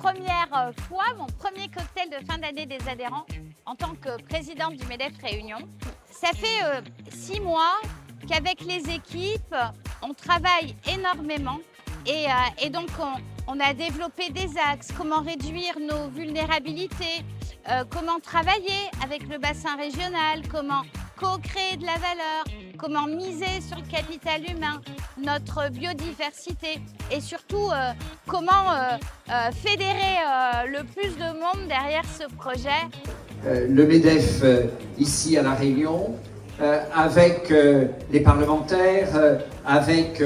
première fois, mon premier cocktail de fin d'année des adhérents en tant que présidente du MEDEF Réunion. Ça fait 6 mois qu'avec les équipes, on travaille énormément et donc on a développé des axes, comment réduire nos vulnérabilités, comment travailler avec le bassin régional, comment co-créer de la valeur, comment miser sur le capital humain, notre biodiversité et surtout comment fédérer le plus de monde derrière ce projet. Le MEDEF ici à La Réunion, avec les parlementaires, avec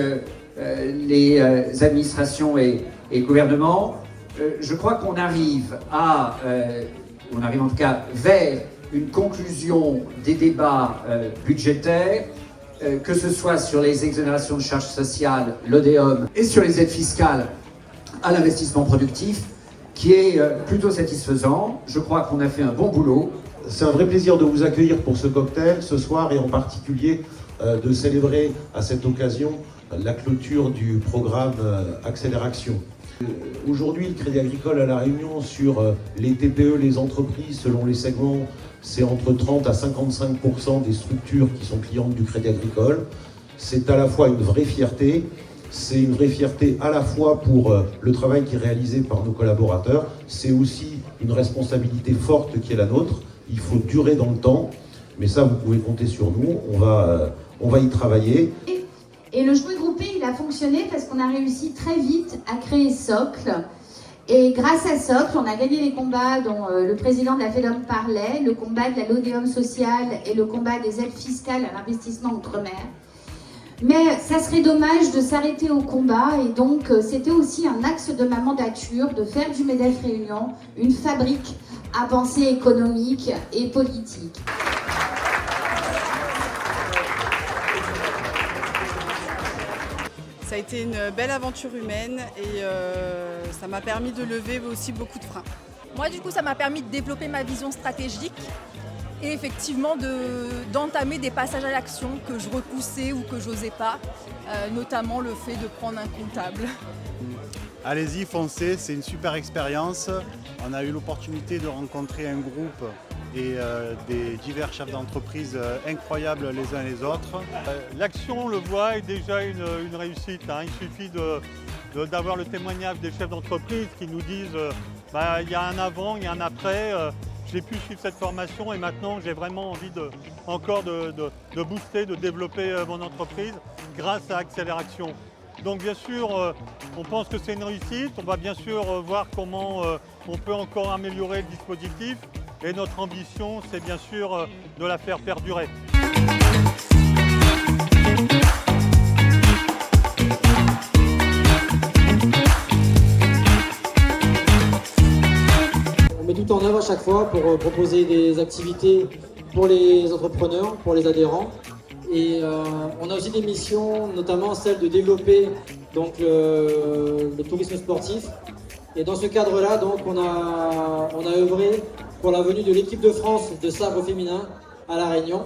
les administrations et le gouvernement, je crois qu'on arrive on arrive en tout cas vers une conclusion des débats budgétaires, que ce soit sur les exonérations de charges sociales, l'ODEOM, et sur les aides fiscales à l'investissement productif, qui est plutôt satisfaisant. Je crois qu'on a fait un bon boulot. C'est un vrai plaisir de vous accueillir pour ce cocktail ce soir et en particulier de célébrer à cette occasion la clôture du programme Accélération. Aujourd'hui, le Crédit Agricole à La Réunion sur les TPE, les entreprises, selon les segments, c'est entre 30 à 55% des structures qui sont clientes du Crédit Agricole. C'est à la fois une vraie fierté, c'est une vraie fierté à la fois pour le travail qui est réalisé par nos collaborateurs, c'est aussi une responsabilité forte qui est la nôtre. Il faut durer dans le temps, mais ça vous pouvez compter sur nous, on va y travailler. Et le jouet groupé, il a fonctionné parce qu'on a réussi très vite à créer Socle. Et grâce à Socle, on a gagné les combats dont le président de la FEDOM parlait, le combat de la LODEOM sociale et le combat des aides fiscales à l'investissement outre-mer. Mais ça serait dommage de s'arrêter au combat et donc c'était aussi un axe de ma mandature de faire du MEDEF Réunion une fabrique à pensée économique et politique. Ça a été une belle aventure humaine et ça m'a permis de lever aussi beaucoup de freins. Moi, du coup, ça m'a permis de développer ma vision stratégique et effectivement d'entamer des passages à l'action que je repoussais ou que j'osais pas, notamment le fait de prendre un comptable. Allez-y, foncez, c'est une super expérience. On a eu l'opportunité de rencontrer un groupe et des divers chefs d'entreprise incroyables les uns les autres. L'action, on le voit, est déjà une réussite. Il suffit d'avoir le témoignage des chefs d'entreprise qui nous disent il y a un avant, il y a un après. J'ai pu suivre cette formation et maintenant j'ai vraiment envie de booster, de développer mon entreprise grâce à Accélération. Donc bien sûr, on pense que c'est une réussite. On va bien sûr voir comment on peut encore améliorer le dispositif. Et notre ambition, c'est bien sûr de la faire perdurer. On met tout en œuvre à chaque fois pour proposer des activités pour les entrepreneurs, pour les adhérents. Et on a aussi des missions, notamment celle de développer donc, le tourisme sportif. Et dans ce cadre-là, donc, on a œuvré pour la venue de l'équipe de France de sabre féminin à La Réunion.